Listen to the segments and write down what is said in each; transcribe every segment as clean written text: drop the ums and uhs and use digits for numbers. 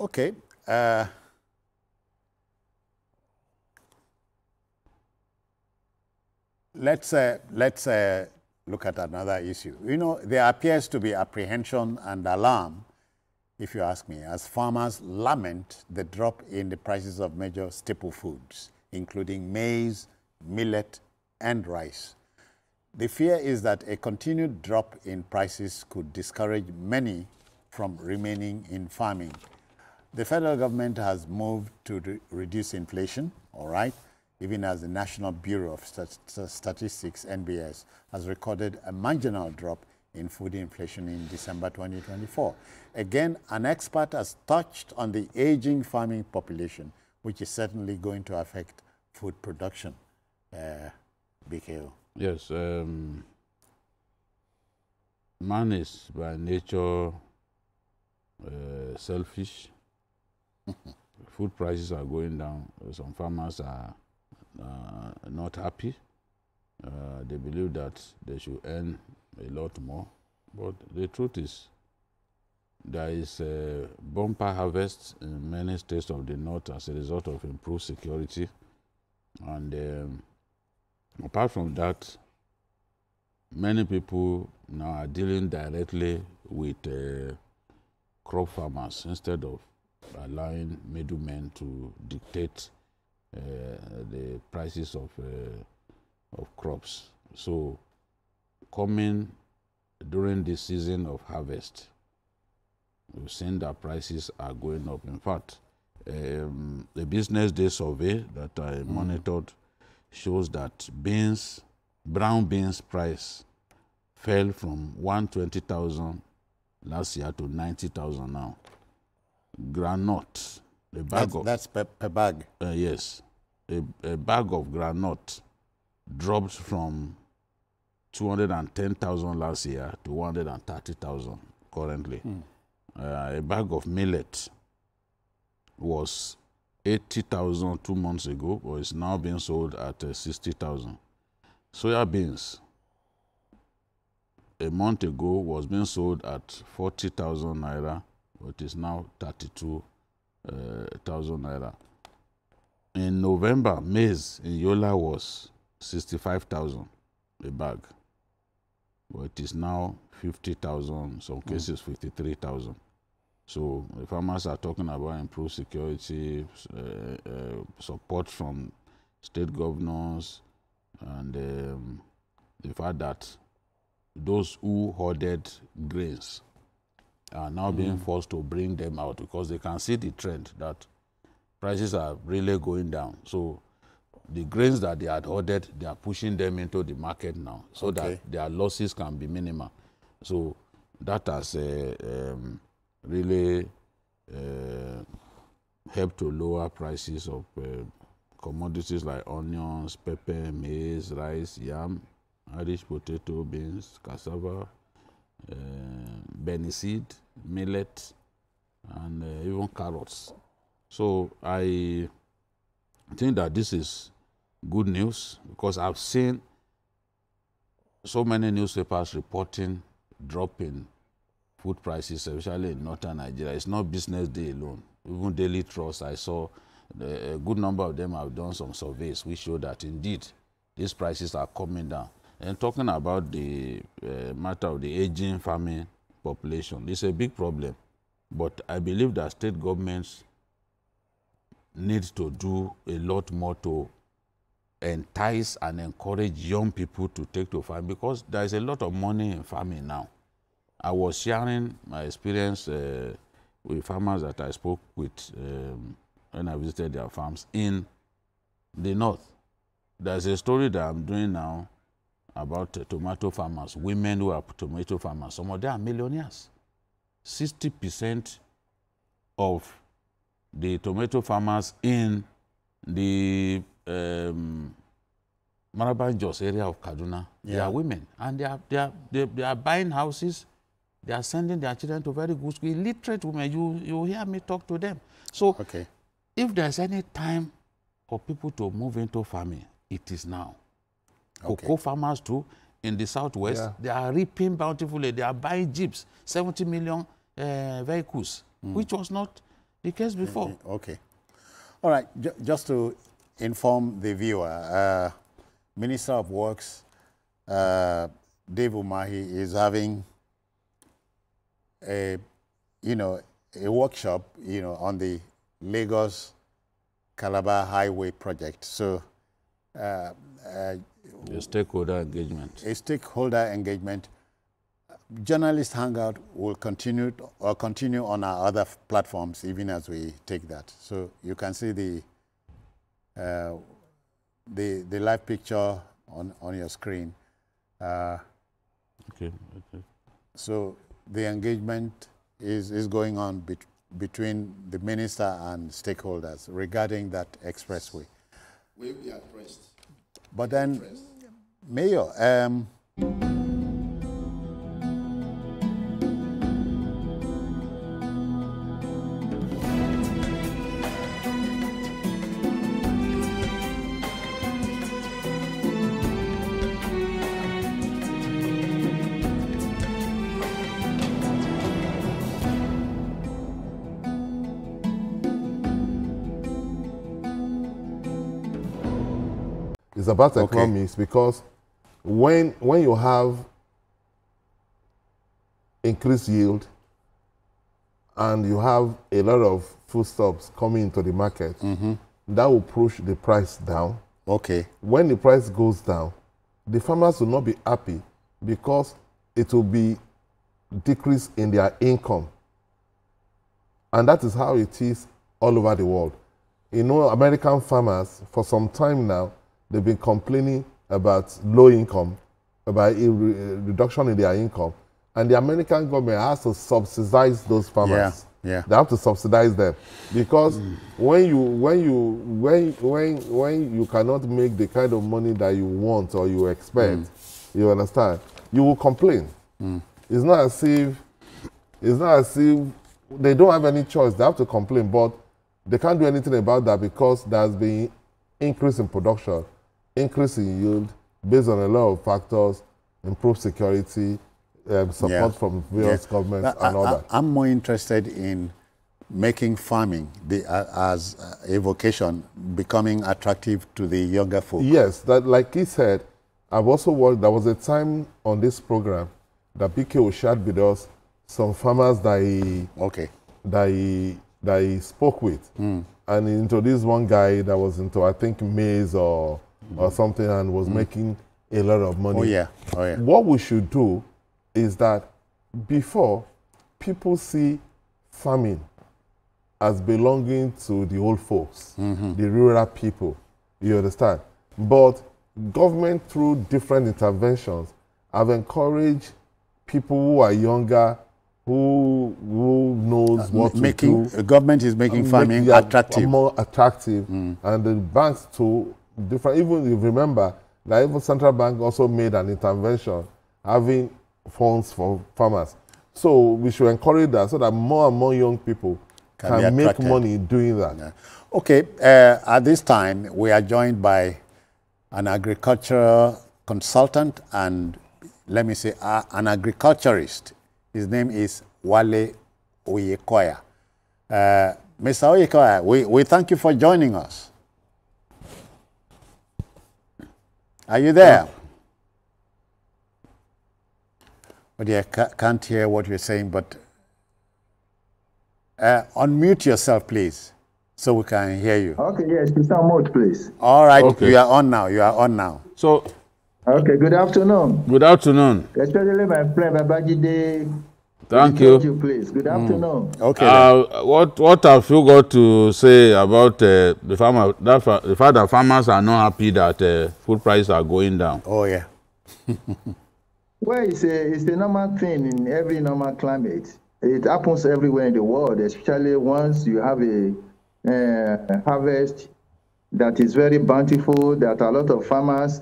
Okay. Let's look at another issue. You know, there appears to be apprehension and alarm, if you ask me, as farmers lament the drop in the prices of major staple foods, including maize, millet, and rice. The fear is that a continued drop in prices could discourage many from remaining in farming. The federal government has moved to reduce inflation, all right, even as the National Bureau of Statistics, NBS, has recorded a marginal drop in food inflation in December 2024. Again, an expert has touched on the aging farming population, which is certainly going to affect food production. BKO. Yes, man is by nature selfish. Food prices are going down. Some farmers are not happy. They believe that they should earn a lot more. But the truth is, there is a bumper harvest in many states of the north as a result of improved security. And apart from that, many people now are dealing directly with crop farmers instead of allowing middlemen to dictate the prices of crops. So, coming during the season of harvest, we've seen that prices are going up. In fact, the business day survey that I monitored shows that brown beans price fell from 120,000 last year to 90,000 now. Groundnut, a bag that's per bag. Yes, a bag of groundnut dropped from 210,000 last year to 130,000 currently. A bag of millet was 80,000 2 months ago, but it's now being sold at 60,000. Soya beans a month ago was being sold at 40,000 naira, but is now 32,000 naira. In November, maize in Yola was 65,000 a bag, but it is now 50,000, some cases 53,000. So the farmers are talking about improved security, support from state governors, and the fact that those who hoarded grains are now being forced to bring them out because they can see the trend that prices are really going down. So the grains that they had hoarded, they are pushing them into the market now so that their losses can be minimal. So that has really helped to lower prices of commodities like onions, pepper, maize, rice, yam, Irish potato, beans, cassava, beniseed, millet, and even carrots. So I think that this is good news because I've seen so many newspapers reporting drop in food prices, especially in northern Nigeria. It's not business day alone. Even Daily Trust, I saw a good number of them have done some surveys which show that indeed these prices are coming down. And talking about the matter of the aging farming population, it's a big problem. But I believe that state governments need to do a lot more to entice and encourage young people to take to farm because there is a lot of money in farming now. I was sharing my experience with farmers that I spoke with when I visited their farms in the north. There's a story that I'm doing now about tomato farmers, women who are tomato farmers. Some of them are millionaires. 60% of the tomato farmers in the Maraban Jos area of Kaduna, they are women, and they are buying houses. They are sending their children to very good school. Illiterate women, you hear me talk to them. So, if there's any time for people to move into farming, it is now. Cocoa farmers too, in the southwest, they are reaping bountifully. They are buying jeeps, 70 million vehicles, which was not the case before. Okay. All right. Just to inform the viewer, Minister of Works, Dave Umahi, is having a workshop, on the Lagos Calabar Highway project. So, the stakeholder engagement. A stakeholder engagement. Journalist Hangout will continue on our other platforms even as we take that. So you can see the live picture on your screen. Okay. So the engagement is going on between the minister and stakeholders regarding that expressway. We are pressed. But then, Mayor, it's about economics, because when you have increased yield and you have a lot of foodstuffs coming into the market, that will push the price down. okay. When the price goes down, the farmers will not be happy because it will be decrease in their income. And that is how it is all over the world. American farmers, for some time now, they've been complaining about low income, about a reduction in their income. And the American government has to subsidize those farmers. Yeah. They have to subsidize them, because when you cannot make the kind of money that you want or you expect, you understand, you will complain. It's not as if they don't have any choice. They have to complain, but they can't do anything about that because there's been increase in production, increase in yield based on a lot of factors, improved security, support from various governments and all that. I'm more interested in making farming as a vocation becoming attractive to the younger folk. Yes, that, like he said, I've also worked, there was a time on this program that BK shared with us some farmers that he spoke with. And he introduced one guy that was into, I think, maize or something, and was making a lot of money. Oh yeah. What we should do is that before people see farming as belonging to the old folks, the rural people, you understand? But government, through different interventions, have encouraged people who are younger, who knows what to do. Government is making farming attractive. More attractive. And the banks too, different, even you remember that even Central Bank also made an intervention having funds for farmers. So we should encourage that so that more and more young people can make money doing that. Yeah. Okay, at this time, we are joined by an agricultural consultant and, let me say, an agriculturist. His name is Wale Oyekoya. Mr. Oyekoya, we thank you for joining us. Are you there? But yeah, can't hear what you're saying, but unmute yourself, please, so we can hear you. Okay, yes, it's on mode, please. All right, Okay. you are on now. You are on now. So, Okay, good afternoon. good afternoon. Especially my friend Babajide. Thank you. Please. Good afternoon. Okay. Then. What have you got to say about the farmer? The fact that farmers are not happy that food prices are going down. Oh yeah. Well, it's a normal thing in every normal climate. It happens everywhere in the world, especially once you have a harvest that is very bountiful, that a lot of farmers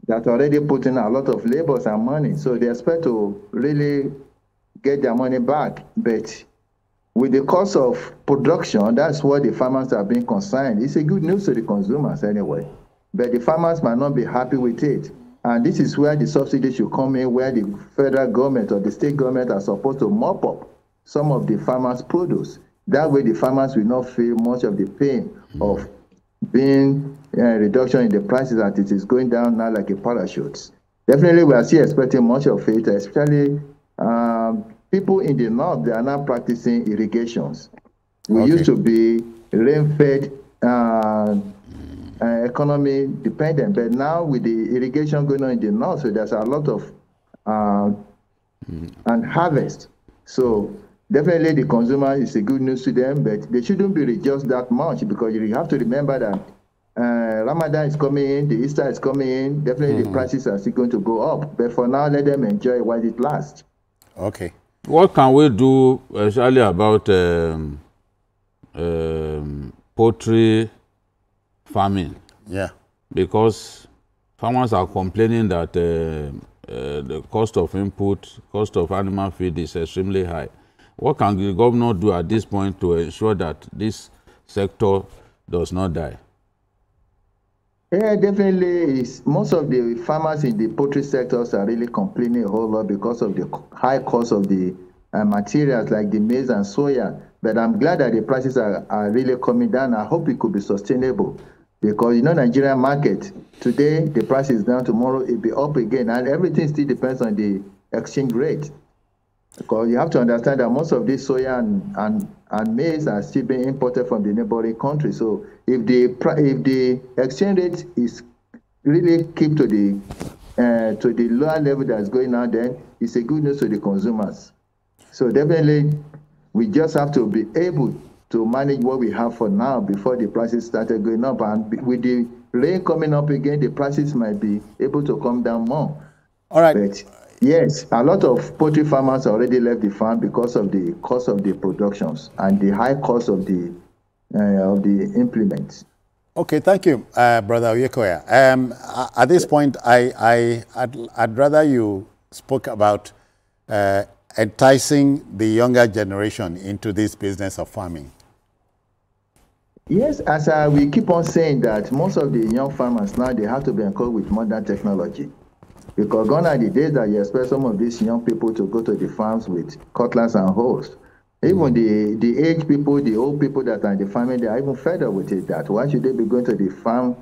that already put in a lot of labor and money. So they expect to really get their money back. But with the cost of production, that's what the farmers are being concerned. It's a good news to the consumers anyway. But the farmers might not be happy with it. And this is where the subsidy should come in, where the federal government or the state government are supposed to mop up some of the farmers' produce. That way the farmers will not feel much of the pain of being reduction in the prices that it is going down now like a parachute. Definitely, we are still expecting much of it, especially people in the north, they are now practicing irrigations. We used to be rain-fed economy dependent, but now with the irrigation going on in the north, so there's a lot of and harvest. So definitely the consumer is a good news to them, but they shouldn't be reduced that much, because you have to remember that Ramadan is coming in, the Easter is coming in, definitely the prices are still going to go up. But for now, let them enjoy while it lasts. Okay. What can we do, especially about poultry farming? Yeah. Because farmers are complaining that the cost of input, cost of animal feed is extremely high. What can the governor do at this point to ensure that this sector does not die? Yeah, definitely. Most of the farmers in the poultry sectors are really complaining a whole lot because of the high cost of the materials like the maize and soya. But I'm glad that the prices are really coming down. I hope it could be sustainable, because you know, Nigerian market today, the price is down, tomorrow it'll be up again, and everything still depends on the exchange rate. Because you have to understand that most of this soya and maize are still being imported from the neighboring country. So if the exchange rate is really keep to the lower level that's going on, then it's a good news to the consumers. So definitely, we just have to be able to manage what we have for now before the prices started going up. And with the rain coming up again, the prices might be able to come down more. All right. But yes, a lot of poultry farmers already left the farm because of the cost of the productions and the high cost of the implements. Okay, thank you, Brother Oyekoya. At this point, I'd rather you spoke about enticing the younger generation into this business of farming. Yes, as we keep on saying that most of the young farmers now, they have to be encouraged with modern technology. Because gone are the days that you expect some of these young people to go to the farms with cutlass and hoes. Even the aged people, the old people that are in the farming, they are even fed up with it. That why should they be going to the farm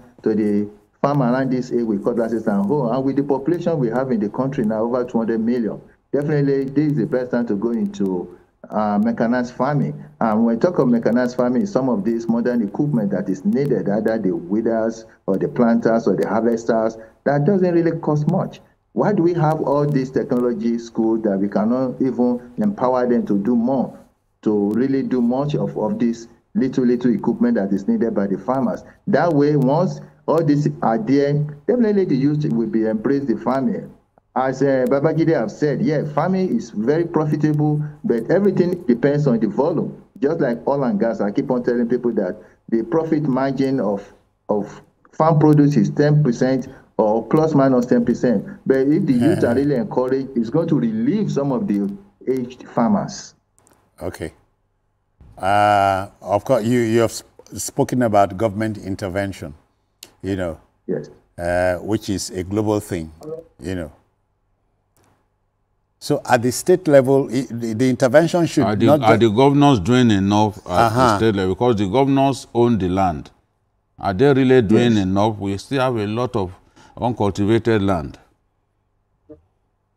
around this age with cutlasses and hoes? And with the population we have in the country now, over 200 million, definitely this is the best time to go into mechanized farming. And when we talk of mechanized farming, some of this modern equipment that is needed, either the weeders or the planters or the harvesters, that doesn't really cost much. Why do we have all these technology schools that we cannot even empower them to do more, to really do much of this little equipment that is needed by the farmers? That way, once all these are there, definitely the youth will be embrace the farming. As Babajide have said, yeah, farming is very profitable, but everything depends on the volume. Just like oil and gas, I keep on telling people that the profit margin of farm produce is 10%, or plus minus 10%. But if the youth are really encouraged, it's going to relieve some of the aged farmers. Okay. Of course, you have spoken about government intervention, you know. Yes. Which is a global thing, you know. So at the state level, the intervention should are the governors doing enough at the state level? Because the governors own the land. Are they really doing enough? We still have a lot of uncultivated land.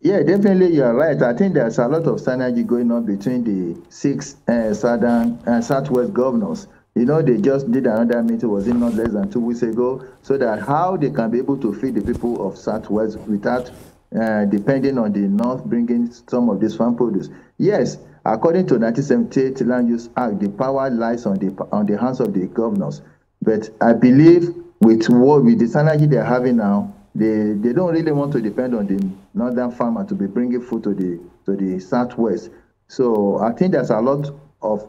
Yeah, definitely you are right. I think there's a lot of synergy going on between the 6 southern and southwest governors. You know, they just did another meeting, was it not less than 2 weeks ago, so that how they can be able to feed the people of southwest without depending on the north bringing some of this farm produce. Yes, according to 1978 Land Use Act, the power lies on the hands of the governors. But I believe with the synergy they're having now, they don't really want to depend on the northern farmer to be bringing food to the southwest. So I think there's a lot of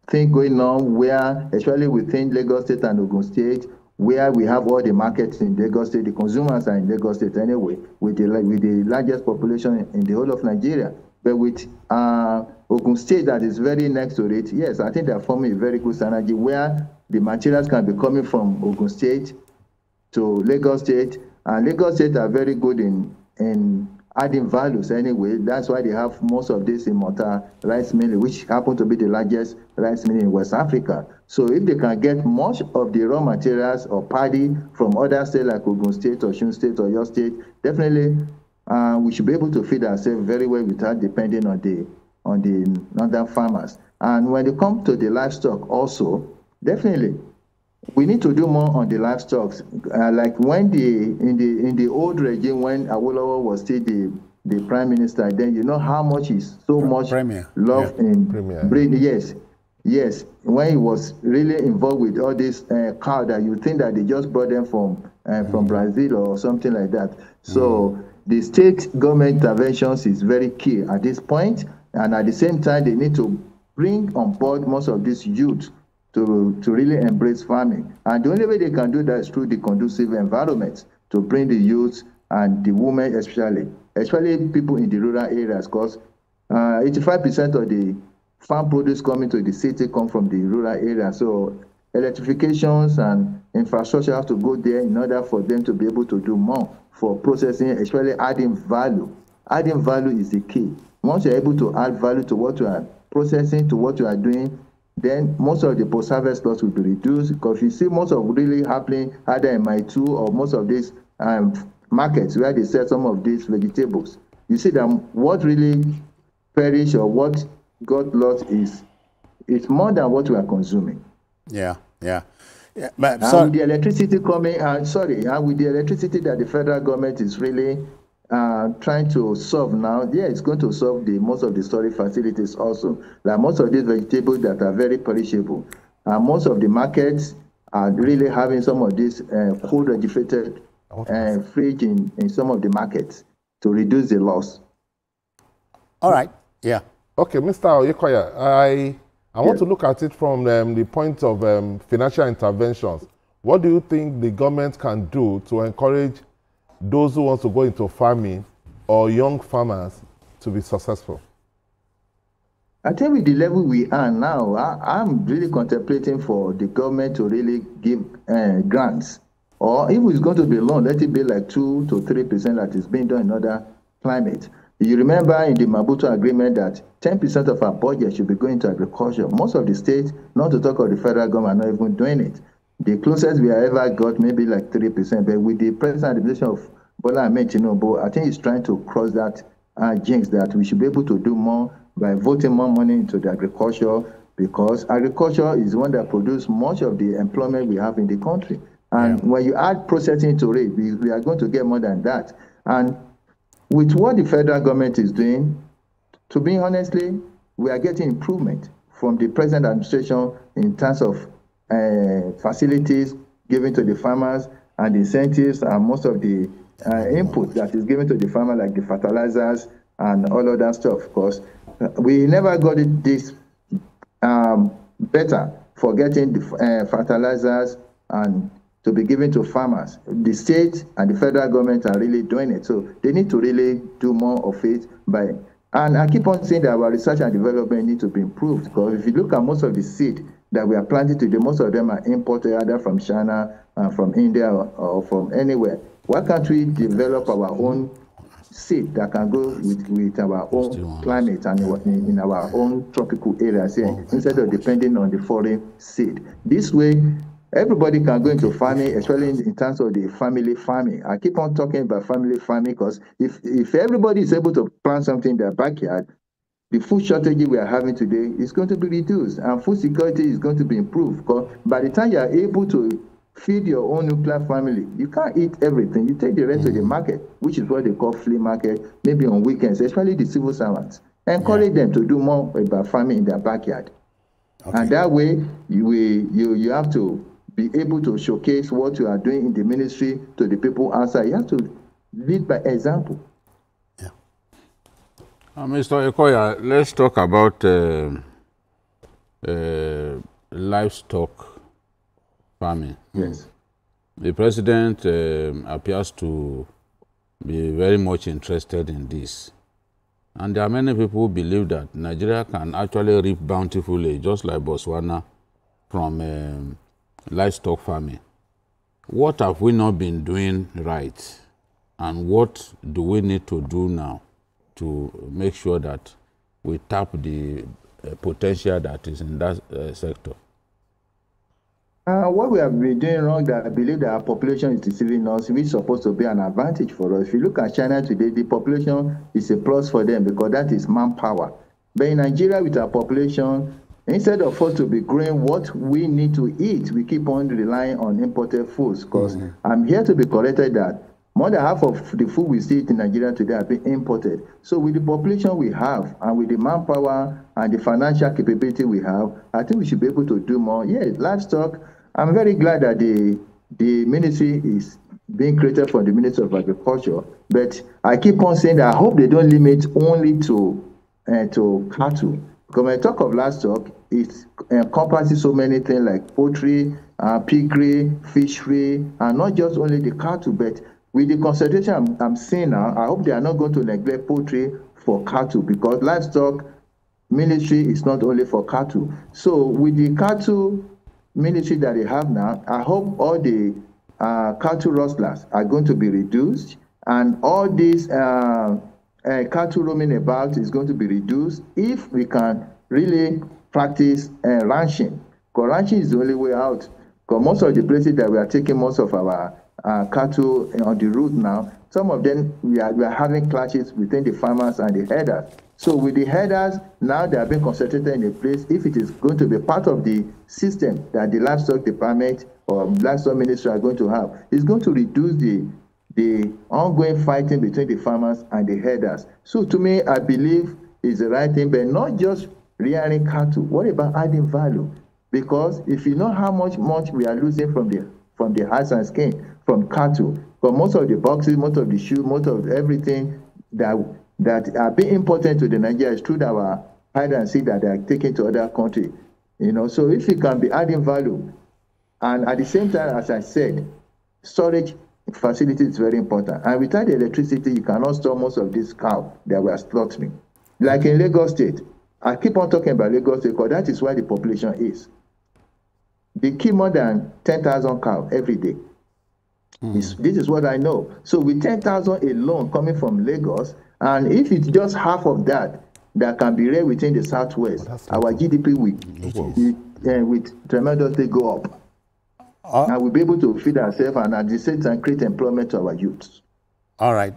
things going on where, especially within Lagos State and Ogun State, where we have all the markets in Lagos State, the consumers are in Lagos State anyway, with the largest population in the whole of Nigeria. But with Ogun State that is very next to it, yes, I think they're forming a very good synergy where the materials can be coming from Ogun State to Lagos State, and Lagos State are very good in adding values anyway. That's why they have most of this immortal rice milling, which happen to be the largest rice mill in West Africa. So if they can get much of the raw materials or paddy from other states like Ogun State, or Osun State, or your state, definitely we should be able to feed ourselves very well without depending on the northern farmers. And when it comes to the livestock also, definitely we need to do more on the livestock. Like when in the old regime, when Awolowo was still the prime minister, then you know how much is so much love in breeding. Yes. When he was really involved with all this cow that you think that they just brought them from Brazil or something like that. So the state government interventions is very key at this point, and at the same time they need to bring on board most of these youth to really embrace farming. And the only way they can do that is through the conducive environment, to bring the youth and the women especially people in the rural areas, because 85% of the farm produce coming to the city come from the rural area. So electrifications and infrastructure have to go there in order for them to be able to do more for processing, especially adding value. Adding value is the key. Once you're able to add value to what you are processing, to what you are doing, then most of the post-harvest loss will be reduced, because you see most of really happening either in my 2 or most of these markets where they sell some of these vegetables. You see that what really perish or what got lost is more than what we are consuming. Yeah. But with the electricity coming, and with the electricity that the federal government is really trying to solve now, it's going to solve most of the storage facilities also. Like most of these vegetables that are very perishable. Most of the markets are really having some of these cold refrigerated fridge in some of the markets to reduce the loss. All right. Yeah. Okay, Mr. Oyekoya, I want to look at it from the point of financial interventions. What do you think the government can do to encourage those who want to go into farming or young farmers to be successful? I think with the level we are now, I'm really contemplating for the government to really give grants. Or if it's going to be loan, let it be like 2 to 3% that is being done in other climates. You remember in the Maputo agreement that 10% of our budget should be going to agriculture. Most of the states, not to talk of the federal government, are not even doing it. The closest we have ever got maybe like 3%, but with the present administration of Bola Ahmed Tinubu, I think he's trying to cross that jinx that we should be able to do more by voting more money into the agriculture, because agriculture is one that produces much of the employment we have in the country. And when you add processing to it, we are going to get more than that. And with what the federal government is doing, to be honestly, we are getting improvement from the present administration in terms of facilities given to the farmers and incentives and most of the input that is given to the farmer, like the fertilizers and all of that stuff. Of course, we never got it this better for getting the fertilizers and to be given to farmers. The state and the federal government are really doing it. So they need to really do more of it. And I keep on saying that our research and development need to be improved, because if you look at most of the seed that we are planting today, most of them are imported either from China, from India, or from anywhere. Why can't we develop our own seed that can go with our own climate and in our own tropical areas here, instead of depending on the foreign seed? This way, everybody can go into farming, especially in terms of the family farming. I keep on talking about family farming because if everybody is able to plant something in their backyard, the food shortage we are having today is going to be reduced and food security is going to be improved. Because by the time you are able to feed your own nuclear family, you can't eat everything. You take the rest to the market, which is what they call flea market, maybe on weekends, especially the civil servants. Encourage them to do more about farming in their backyard. Okay. And that way, you have to be able to showcase what you are doing in the ministry to the people outside. You have to lead by example. Yeah. Mr. Oyekoya, let's talk about livestock farming. Yes. The president appears to be very much interested in this. And there are many people who believe that Nigeria can actually reap bountifully, just like Botswana, from livestock farming. What have we not been doing right? And what do we need to do now to make sure that we tap the potential that is in that sector? What we have been doing wrong, that I believe that our population is deceiving us, which is supposed to be an advantage for us. If you look at China today, the population is a plus for them because that is manpower. But in Nigeria, with our population, instead of us to be growing what we need to eat, we keep on relying on imported foods. Because I'm here to be corrected that more than half of the food we see in Nigeria today are being imported. So with the population we have, and with the manpower and the financial capability we have, I think we should be able to do more. Yes, livestock, I'm very glad that the ministry is being created for the Ministry of Agriculture, but I keep on saying that I hope they don't limit only to cattle. Because when I talk of livestock, it encompasses so many things like poultry, piggery, fishery, and not just only the cattle, but with the concentration I'm seeing now, I hope they are not going to neglect poultry for cattle, because livestock ministry is not only for cattle. So with the cattle ministry that they have now, I hope all the cattle rustlers are going to be reduced, and all these cattle roaming about is going to be reduced if we can really practice ranching. Because ranching is the only way out. Because most of the places that we are taking most of our cattle on the route now, some of them we are having clashes between the farmers and the herders. So with the herders, now they are being concentrated in a place. If it is going to be part of the system that the livestock department or livestock ministry are going to have, it's going to reduce the ongoing fighting between the farmers and the herders. So to me, I believe it's the right thing, but not just rearing cattle. What about adding value? Because if you know how much we are losing from the hides and skin from cattle, but most of the boxes, most of the shoes, most of everything that are being imported to the Nigeria is through our hide and seek that they are taken to other countries. So if it can be adding value, and at the same time, as I said, storage facility is very important. And without the electricity, you cannot store most of these cows that we are slaughtering. Like in Lagos State, I keep on talking about Lagos State because that is where the population is. They kill more than 10,000 cows every day. This is what I know. So with 10,000 alone coming from Lagos, and if it's just half of that can be raised within the Southwest, our GDP will tremendously go up. And we'll be able to feed ourselves and at the same time create employment to our youths. All right.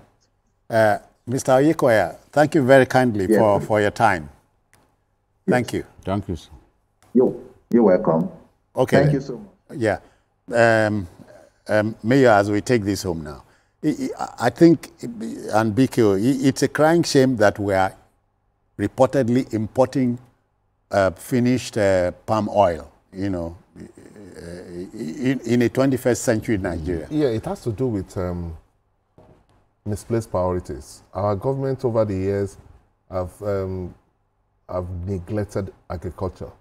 Mr. Oyikoya, thank you very kindly for your time. Thank you. Thank you, sir. You're welcome. Okay. Thank you so much. Yeah. Mayor, as we take this home now, I think, and BKO, it's a crying shame that we are reportedly importing finished palm oil, in a 21st century Nigeria. Yeah, it has to do with misplaced priorities. Our government over the years have neglected agriculture.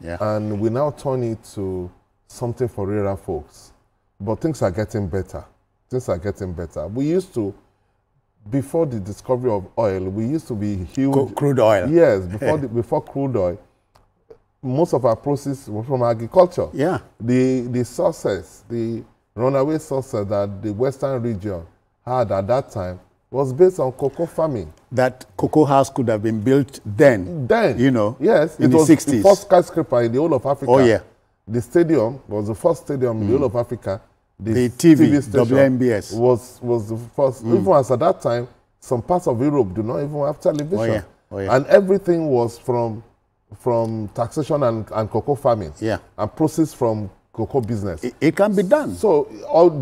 Yeah. And we now turn it to something for rural folks. But things are getting better. Things are getting better. We used to, before the discovery of oil, we used to be huge. Crude oil. Yes, before crude oil, most of our process was from agriculture. Yeah. The sources, the runaway sources that the Western region had at that time was based on cocoa farming. That cocoa house could have been built then. Yes, in the 60s. The first skyscraper in the whole of Africa. Oh, yeah. The stadium was the first stadium in the whole of Africa. The TV station WMBS was the first. Even as at that time, some parts of Europe do not even have television. Oh, yeah. Oh, yeah. And everything was from taxation and cocoa farming. Yeah. And processed from cocoa business. It can be done. So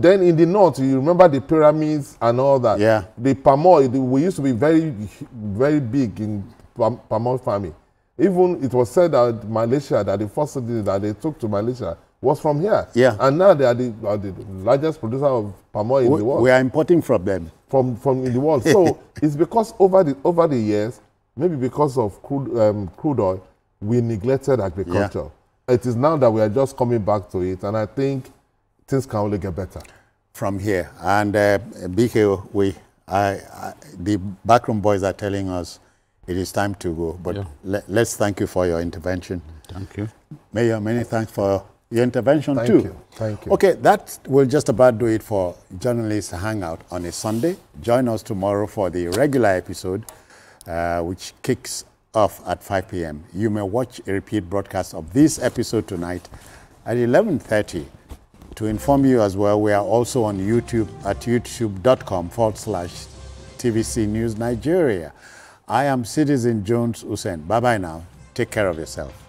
then in the north, you remember the pyramids and all that. Yeah. The palm oil, we used to be very, very big in palm oil farming. Even it was said that Malaysia, that the first city that they took to Malaysia was from here. Yeah. And now they are the largest producer of palm oil in the world. We are importing from them. From in the world. So it's because over the years, maybe because of crude oil, we neglected agriculture. Yeah. It is now that we are just coming back to it, and I think things can only get better from here. And BK, the backroom boys are telling us it is time to go. But let's thank you for your intervention. Thank you. Mayor, many thanks for your intervention Thank too. you. Thank you. Okay, that will just about do it for Journalists Hangout on a Sunday. Join us tomorrow for the regular episode, which kicks off at 5 p.m. You may watch a repeat broadcast of this episode tonight at 11:30. To inform you as well, we are also on YouTube at youtube.com/TVC News Nigeria. I am Citizen Jones Hussein. Bye-bye now. Take care of yourself.